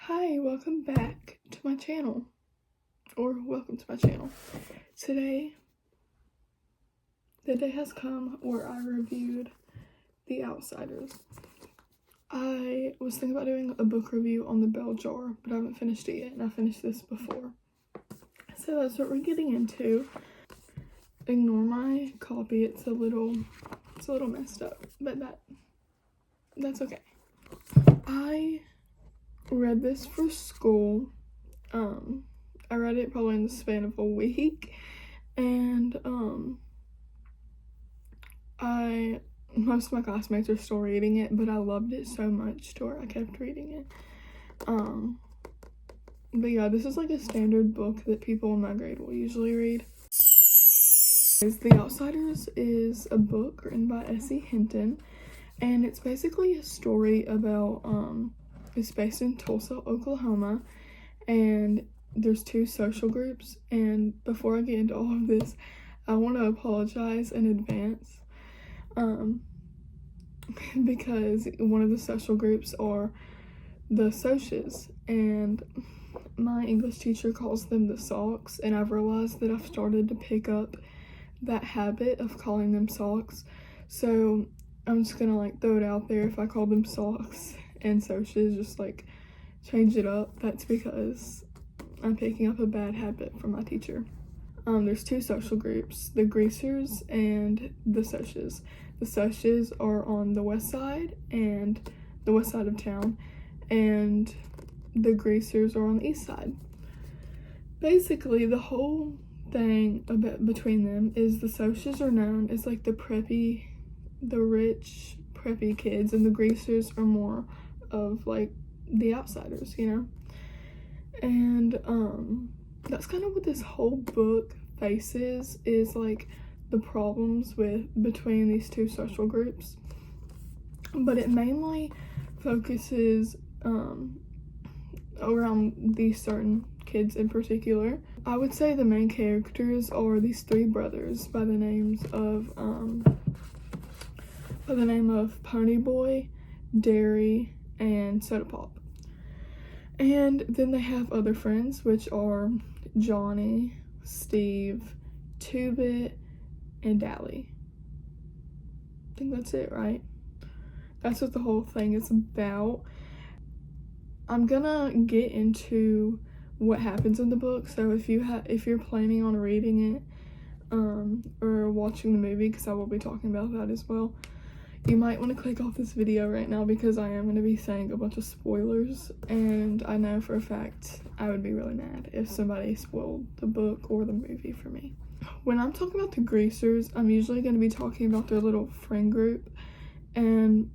Hi, welcome back to my channel, or welcome to my channel. Today, the day has come where I reviewed The Outsiders. I was thinking about doing a book review on The Bell Jar, but I haven't finished it yet, and I finished this before. So that's what we're getting into. Ignore my copy, it's a little messed up, but that's okay. I read this for school. I read it probably in the span of a week, and most of my classmates are still reading it, but I loved it so much to where I kept reading it. But yeah, this is like a standard book that people in my grade will usually read. The Outsiders is a book written by S.E. Hinton, and it's basically a story about it's based in Tulsa, Oklahoma, and there's two social groups. And before I get into all of this, I want to apologize in advance because one of the social groups are the Socias, and my English teacher calls them the Socks, and I've realized that I've started to pick up that habit of calling them Socks, so I'm just gonna like throw it out there. If I call them Socks and Socias, just like change it up. That's because I'm picking up a bad habit from my teacher. There's two social groups, the Greasers and the Socias. The Socias are on the west side of town, and the Greasers are on the east side. Basically, the whole thing between them is the Socias are known as like the rich preppy kids, and the Greasers are more of like the outsiders, you know? And that's kind of what this whole book faces, is like the problems between these two social groups. But it mainly focuses around these certain kids in particular. I would say the main characters are these three brothers by the name of Pony Boy, Derry, and Soda Pop. And then they have other friends, which are Johnny, Steve, Two-Bit, and Dally. I think that's it, right? That's what the whole thing is about. I'm gonna get into what happens in the book, so if you're planning on reading it or watching the movie, because I will be talking about that as well, you might want to click off this video right now, because I am going to be saying a bunch of spoilers, and I know for a fact I would be really mad if somebody spoiled the book or the movie for me. When I'm talking about the Greasers, I'm usually going to be talking about their little friend group, and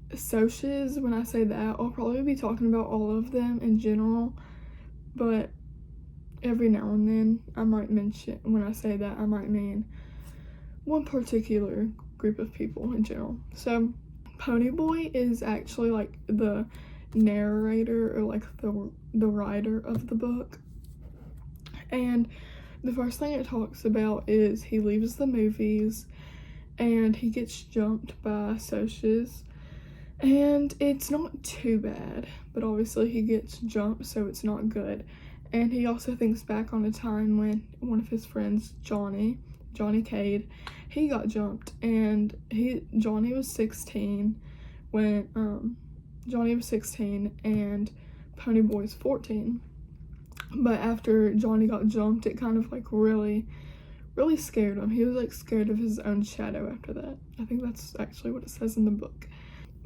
Socias, when I say that, I'll probably be talking about all of them in general, but every now and then I might mention, when I say that, I might mean one particular group of people in general. So Pony Boy is actually like the narrator, or like the writer of the book, and the first thing it talks about is he leaves the movies and he gets jumped by Socias, and it's not too bad, but obviously he gets jumped, so it's not good. And he also thinks back on a time when one of his friends, Johnny Cade, he got jumped, and Johnny was 16 when and Pony Boy's 14. But after Johnny got jumped, it kind of like really scared him. He was like scared of his own shadow after that. I think that's actually what it says in the book.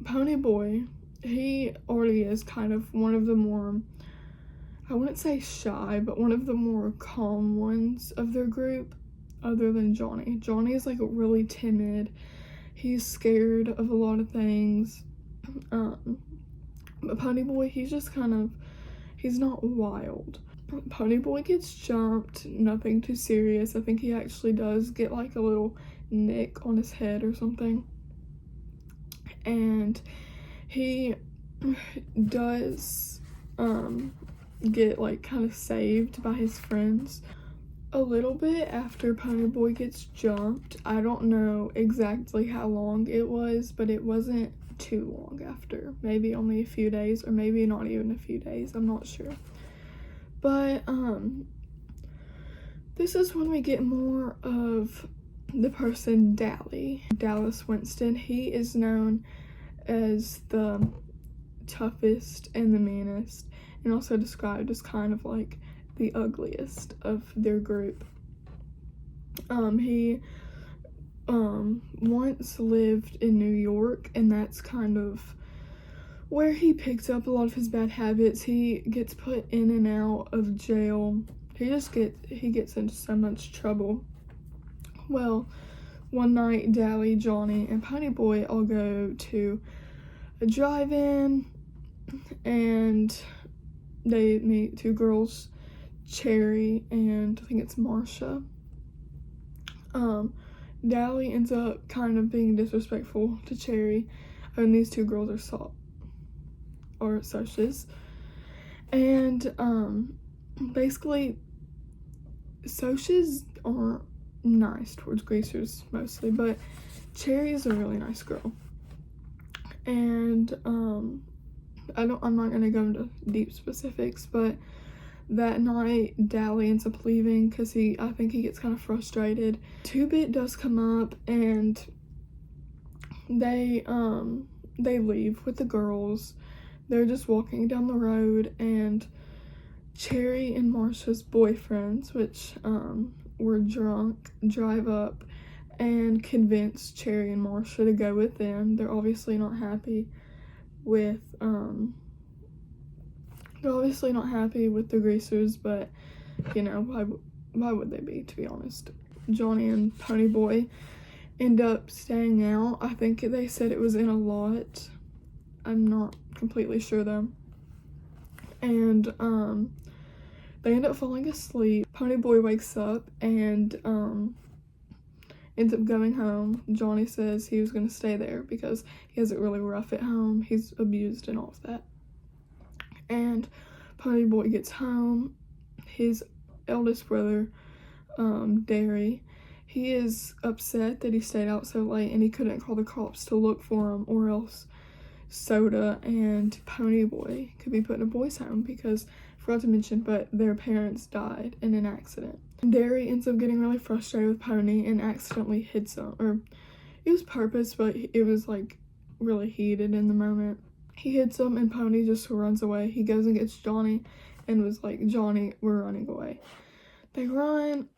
Pony Boy, he already is kind of one of the more, I wouldn't say shy, but one of the more calm ones of their group, other than Johnny. Johnny is like really timid. He's scared of a lot of things. But Pony Boy, he's just he's not wild. Pony Boy gets jumped, nothing too serious. I think he actually does get like a little nick on his head or something. And he does get like kind of saved by his friends a little bit after Pony Boy gets jumped. I don't know exactly how long it was, but it wasn't too long after. Maybe only a few days, or maybe not even a few days. I'm not sure. But this is when we get more of the person Dallas Winston. He is known as the toughest and the meanest, and also described as kind of like the ugliest of their group. He once lived in New York, and that's kind of where he picks up a lot of his bad habits. He gets put in and out of jail. He gets into so much trouble. Well, one night, Dally, Johnny, and Ponyboy all go to a drive-in, and they meet two girls, Cherry and I think it's Marcia. Dally ends up kind of being disrespectful to Cherry, and these two girls are socias. And basically, socias are nice towards greasers mostly, but Cherry is a really nice girl. And I'm not gonna go into deep specifics, but that night Dally ends up leaving because I think he gets kind of frustrated. 2-Bit does come up, and they leave with the girls. They're just walking down the road, and Cherry and Marcia's boyfriends, which were drunk, drive up and convince Cherry and Marcia to go with them. They're obviously not happy with the greasers, but you know, why would they be, to be honest? Johnny and Ponyboy end up staying out. I think they said it was in a lot. I'm not completely sure though. And they end up falling asleep. Ponyboy wakes up and ends up going home. Johnny says he was gonna stay there because he has it really rough at home. He's abused and all of that. And Ponyboy gets home. His eldest brother, Derry, he is upset that he stayed out so late and he couldn't call the cops to look for him, or else Soda and Ponyboy could be put in a boys' home because, I forgot to mention, but their parents died in an accident. Derry ends up getting really frustrated with Pony and accidentally hits him, or it was purpose, but it was like really heated in the moment. He hits him and Pony just runs away. He goes and gets Johnny and was like, Johnny, we're running away. They run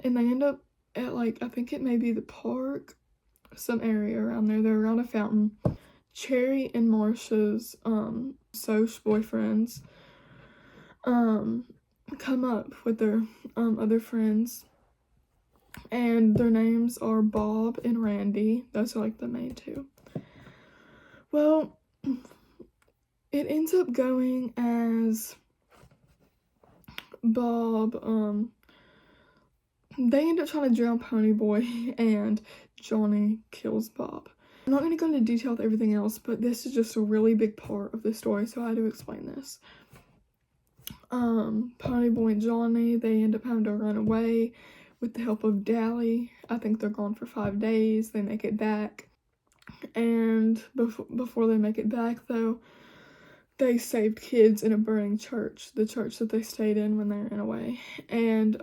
and they end up at, like, I think it may be the park, some area around there. They're around a fountain. Cherry and Marcia's Soch boyfriends come up with their other friends, and their names are Bob and Randy. Those are like the main two. Well, it ends up going as Bob, they end up trying to drown Ponyboy, and Johnny kills Bob. I'm not going to go into detail with everything else, but this is just a really big part of the story, so I had to explain this. Ponyboy and Johnny, they end up having to run away with the help of Dally. I think they're gone for 5 days. They make it back, and before they make it back, though, they saved kids in a burning church, the church that they stayed in when they ran away. And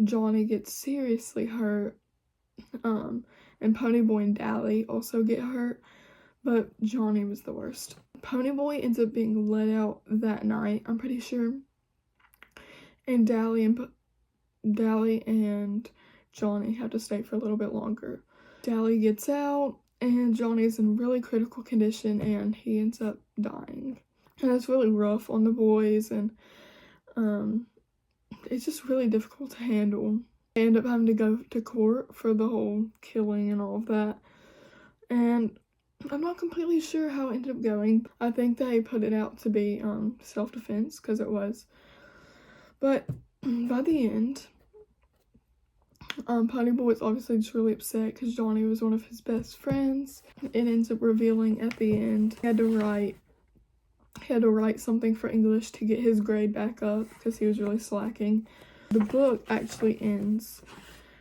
Johnny gets seriously hurt, and Ponyboy and Dally also get hurt, but Johnny was the worst. Ponyboy ends up being let out that night, I'm pretty sure, and Dally and Johnny have to stay for a little bit longer. Dally gets out, and Johnny's in really critical condition, and he ends up dying. And it's really rough on the boys, and it's just really difficult to handle. They end up having to go to court for the whole killing and all of that. And I'm not completely sure how it ended up going. I think they put it out to be self-defense, because it was. But by the end, Ponyboy is obviously just really upset because Johnny was one of his best friends. It ends up revealing at the end he had to write something for English to get his grade back up because he was really slacking. The book actually ends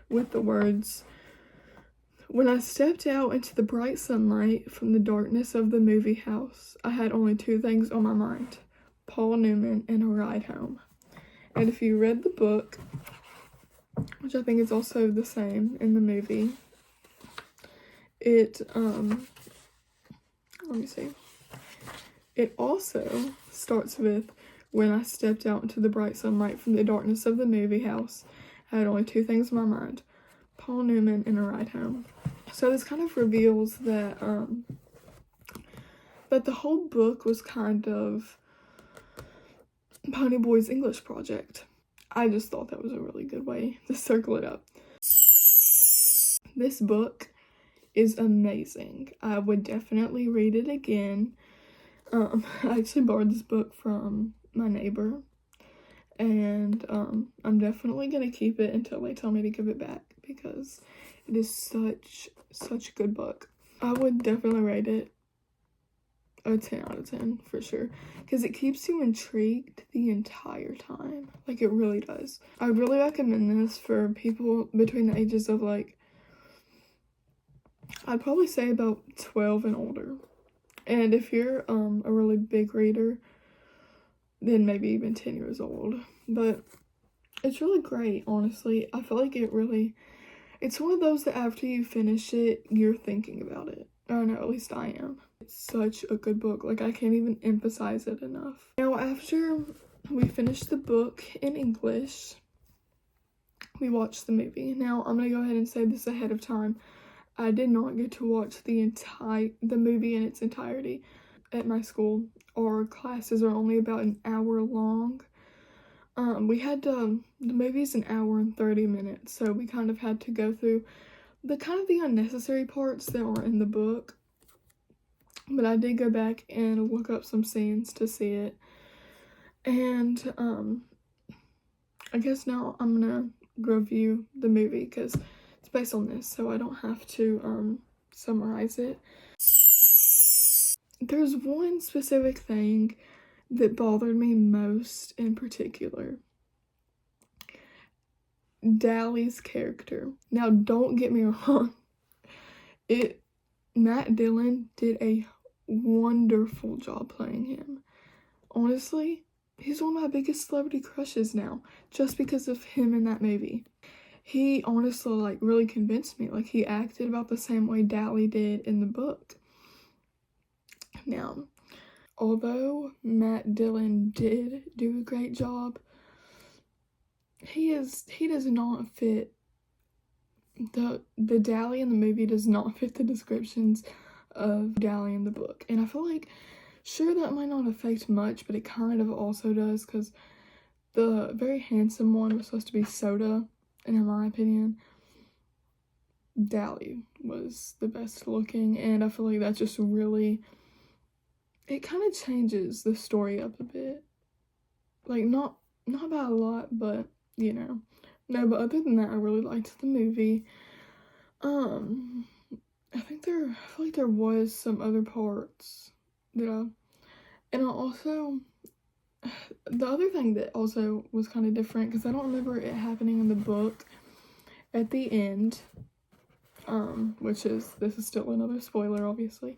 with the words, When I stepped out into the bright sunlight from the darkness of the movie house, I had only two things on my mind: Paul Newman and a ride home. And if you read the book, which I think is also the same in the movie, it, let me see. It also starts with, when I stepped out into the bright sunlight from the darkness of the movie house, I had only two things in my mind: Paul Newman and a ride home. So this kind of reveals that, that the whole book was kind of Pony Boy's English project. I just thought that was a really good way to circle it up. This book is amazing. I would definitely read it again. I actually borrowed this book from my neighbor, and I'm definitely gonna keep it until they tell me to give it back, because it is such a good book. I would definitely rate it a 10 out of 10 for sure, because it keeps you intrigued the entire time. Like, it really does. I really recommend this for people between the ages of, like, I'd probably say about 12 and older. And if you're a really big reader, then maybe even 10 years old. But it's really great, honestly. I feel like it's one of those that after you finish it, you're thinking about it. I don't know, at least I am. It's such a good book. Like, I can't even emphasize it enough. Now, after we finished the book in English, we watched the movie. Now, I'm gonna go ahead and say this ahead of time. I did not get to watch the movie in its entirety at my school. Our classes are only about an hour long. We had the movie's an hour and 30 minutes, so we kind of had to go through the unnecessary parts that were in the book. But I did go back and look up some scenes to see it. And I guess now I'm gonna review the movie, because it's based on this, so I don't have to summarize it. There's one specific thing that bothered me most in particular. Dally's character. Now, don't get me wrong. Matt Dillon did a wonderful job playing him. Honestly, he's one of my biggest celebrity crushes now, just because of him in that movie. He honestly, like, really convinced me. Like, he acted about the same way Dally did in the book. Now, although Matt Dillon did do a great job, he does not fit the Dally in the movie does not fit the descriptions of Dally in the book. And I feel like, sure, that might not affect much, but it kind of also does, because the very handsome one was supposed to be Soda, and in my opinion, Dally was the best looking, and I feel like that just really, it kind of changes the story up a bit. Like, not by a lot, but, you know. No, but other than that, I really liked the movie. I feel like there was some other parts that the other thing that also was kind of different, because I don't remember it happening in the book at the end, this is still another spoiler, obviously.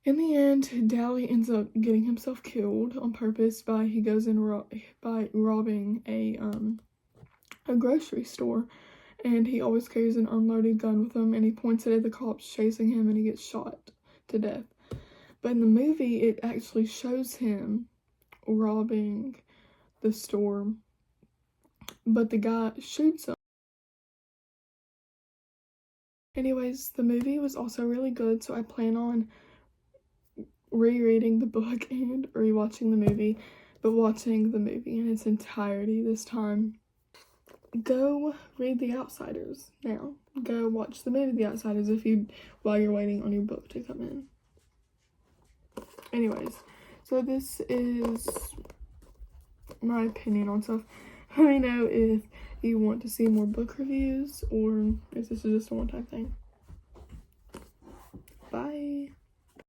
In the end, Dally ends up getting himself killed on purpose by robbing a grocery store, and he always carries an unloaded gun with him, and he points it at the cops chasing him, and he gets shot to death. But in the movie, it actually shows him robbing the store, but the guy shoots him. Anyways, the movie was also really good, so I plan on rereading the book and rewatching the movie, but watching the movie in its entirety this time. Go read The Outsiders now. Go watch the movie The Outsiders while you're waiting on your book to come in. Anyways, so this is my opinion on stuff. Let me know if you want to see more book reviews, or if this is just a one-time thing.